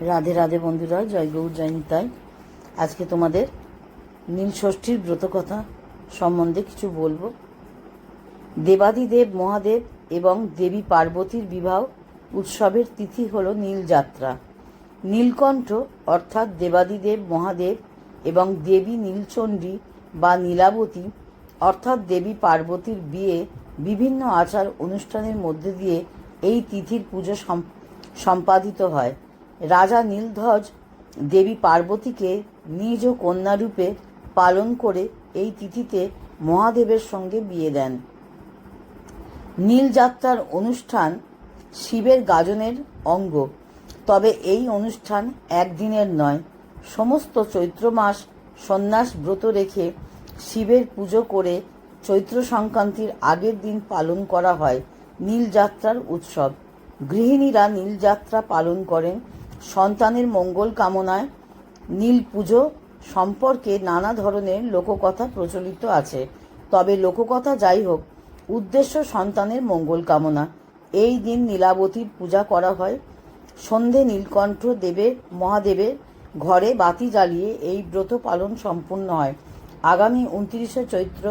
রাধে রাধে বন্ধুরা, জয় গৌর জয় নিতাই। আজকে তোমাদের নীল ষষ্ঠীর ব্রতকথা সম্বন্ধে কিছু বলবো। দেবাদিদেব মহাদেব এবং দেবী পার্বতীর বিবাহ উৎসবের তিথি হল নীলযাত্রা। নীলকণ্ঠ অর্থাৎ দেবাদিদেব মহাদেব এবং দেবী নীলচণ্ডী বা নীলাবতী অর্থাৎ দেবী পার্বতীর বিয়ে বিভিন্ন আচার অনুষ্ঠানের মধ্যে দিয়ে এই তিথির পুজো সম্পাদিত হয়। রাজা নীলধ্বজ দেবী পার্বতীকে নিজ কন্যারূপে পালন করে এই তিথিতে মহাদেবের সঙ্গে বিয়ে দেন। নীলযাত্রার অনুষ্ঠান শিবের গাজনের অঙ্গ, তবে এই অনুষ্ঠান একদিনের নয়, সমস্ত চৈত্র মাস সন্ন্যাস ব্রত রেখে শিবের পুজো করে চৈত্র সংক্রান্তির আগের দিন পালন করা হয় নীলযাত্রার উৎসব। গৃহিণীরা নীলযাত্রা পালন করেন সন্তানের মঙ্গল কামনায়। নীল পুজো সম্পর্কে নানা ধরনের লোককথা প্রচলিত আছে, তবে লোককথা যাই হোক, উদ্দেশ্য সন্তানের মঙ্গল কামনা। এই দিন নীলাবতীর পূজা করা হয়। সন্ধে নীলকণ্ঠ দেবের মহাদেবের ঘরে বাতি জ্বালিয়ে এই ব্রত পালন সম্পূর্ণ হয়। আগামী 29শে চৈত্র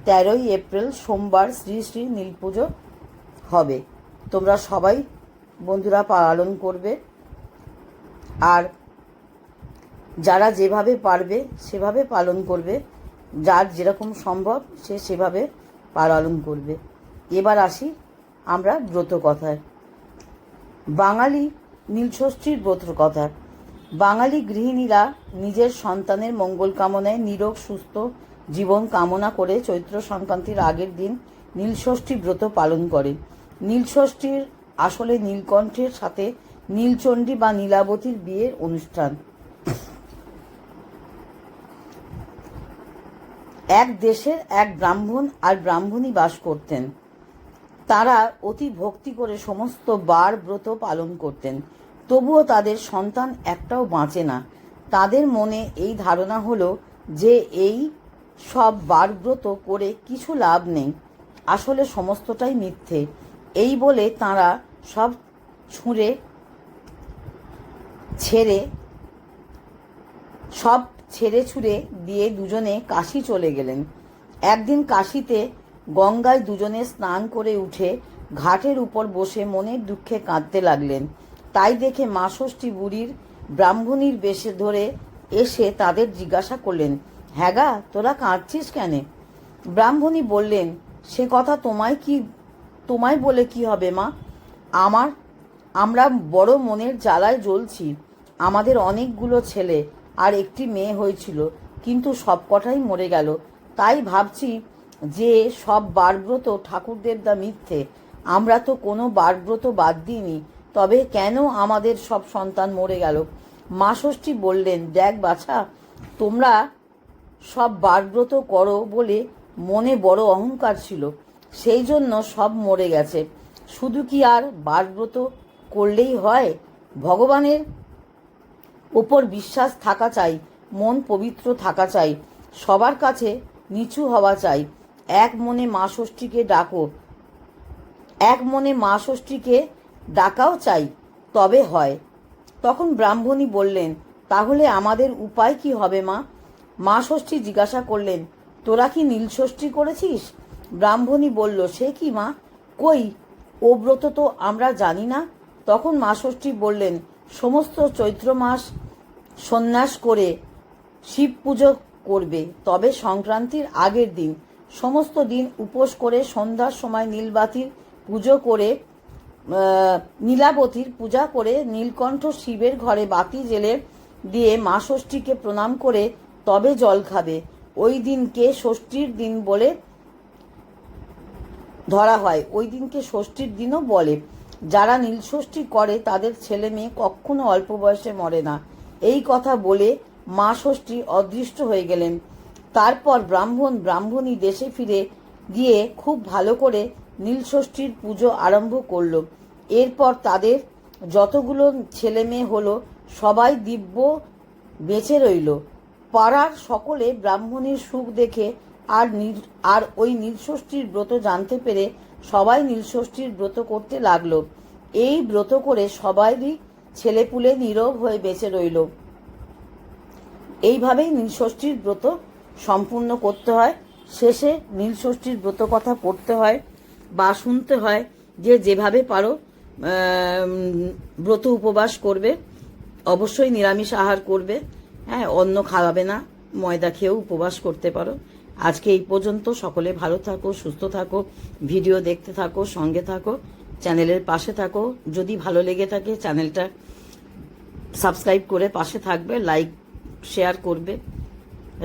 13ই এপ্রিল সোমবার শ্রী শ্রী নীল পুজো হবে। তোমরা সবাই বন্ধুরা পালন করবে, আর যারা যেভাবে পারবে সেভাবে পালন করবে, যার যেরকম সম্ভব সে সেভাবে পালন করবে। এবার আসি আমরা ব্রত কথায়। বাঙালি নীলষষ্ঠীর ব্রত কথা। বাঙালি গৃহিণীরা নিজের সন্তানের মঙ্গল কামনায় নিরোগ সুস্থ জীবন কামনা করে চৈত্র সংক্রান্তির আগের দিন নীলষষ্ঠী ব্রত পালন করে। নীলষষ্ঠীর আসলে নীলকণ্ঠের সাথে নীলচণ্ডী বা নীলাবতীর বিয়ের অনুষ্ঠান। এক দেশের এক ব্রাহ্মণ আর ব্রাহ্মণী বাস করতেন। তারা অতি ভক্তি করে সমস্ত বার ব্রত পালন করতেন, তবুও তাদের সন্তান একটাও বাঁচে না। তাদের মনে এই ধারণা হলো যে এই সব বার ব্রত করে কিছু লাভ নেই, আসলে সমস্তটাই মিথ্যে। এই বলে তাঁরা সব ছেড়ে ছুড়ে দিয়ে দুজনে কাশী চলে গেলেন। একদিন কাশীতে গঙ্গায় দুজনে স্নান করে উঠে ঘাটের উপর বসে মনের দুঃখে কাঁদতে লাগলেন। তাই দেখে মা ষষ্ঠী বুড়ির ব্রাহ্মণীর বেশে ধরে এসে তাদের জিজ্ঞাসা করলেন, হ্যাঁ গা, তোরা কাঁদছিস কেন? ব্রাহ্মণী বললেন, সে কথা তোমায় বলে কি হবে মা, আমরা বড় মনের জ্বালায় জ্বলছি। আমাদের অনেকগুলো ছেলে আর একটি মেয়ে হয়েছিল, কিন্তু সব কটাই মরে গেল। তাই ভাবছি যে সব বারব্রত ঠাকুরদেবদা মিথ্যে। আমরা তো কোনো বারব্রত বাদ দিইনি, তবে কেন আমাদের সব সন্তান মরে গেল? মা ষষ্ঠী বললেন, দেখ বাছা, তোমরা সব বারব্রত করো বলে মনে বড় অহংকার ছিল, সেই জন্য সব মরে গেছে। শুধু কি আর বারব্রত করলেই হয়? ভগবানের ওপর বিশ্বাস থাকা চাই, মন পবিত্র থাকা চাই, সবার কাছে নিচু হওয়া চাই। এক মনে মা ষষ্ঠীকে ডাকাও চাই, তবে হয়। তখন ব্রাহ্মণী বললেন, তাহলে আমাদের উপায় কি হবে মা? মা ষষ্ঠী জিজ্ঞাসা করলেন, তোরা কি নীলষষ্ঠী করেছিস? ব্রাহ্মণী বলল, সে কি মা, কই, ও ব্রত তো আমরা জানি না। তখন মা ষষ্ঠী বললেন, সমস্ত চৈত্র মাস সন্ন্যাস করে শিব পুজো করবে, তবে সংক্রান্তির আগের দিন সমস্ত দিন উপোস করে সন্ধ্যার সময় নীলাবতীর পূজা করে নীলকণ্ঠ শিবের ঘরে বাতি জেলে দিয়ে মা ষষ্ঠীকে প্রণাম করে তবে জল খাবে। ওই দিনকে ষষ্ঠীর দিন বলে ধরা হয়, ওই দিনকে ষষ্ঠীর দিনও বলে। যারা নীলষষ্ঠী করে তাদের ছেলে মেয়ে কখনো অল্প বয়সে মরে না। এই কথা বলে মা ষষ্ঠী অদৃষ্ট হয়ে গেলেন। তারপর ব্রাহ্মণী দেশে ফিরে গিয়ে খুব ভালো করে নীলষষ্ঠীর পুজো আরম্ভ করল। এরপর তাদের যতগুলো ছেলে মেয়ে হলো সবাই দিব্য বেঁচে রইল। পাড়ার সকলে ব্রাহ্মণীর সুখ দেখে আর ওই নীলষষ্ঠীর ব্রত জানতে পেরে সবাই নীলষষ্ঠীর ব্রত করতে লাগলো। এই ব্রত করে সবারই ছেলেপুলে নীরব হয়ে বেঁচে রইল। এইভাবেই নীলষষ্ঠীর ব্রত সম্পূর্ণ করতে হয়। শেষে নীলষষ্ঠীর ব্রত কথা পড়তে হয় বা শুনতে হয়, যে যেভাবে পারো ব্রত উপবাস করবে, অবশ্যই নিরামিষ আহার করবে, হ্যাঁ, অন্ন খাওয়াবে না, ময়দা খেয়েও উপবাস করতে পারো। আজকে এই পর্যন্ত। সকলে ভালো থাকো, সুস্থ থাকো, ভিডিও দেখতে থাকো, সঙ্গে থাকো, চ্যানেলের পাশে থাকো। যদি ভালো লেগে থাকে চ্যানেলটা সাবস্ক্রাইব করে পাশে থাকবে, লাইক শেয়ার করবে।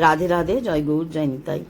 রাধে রাধে, জয় গৌর, জয় নিতাই।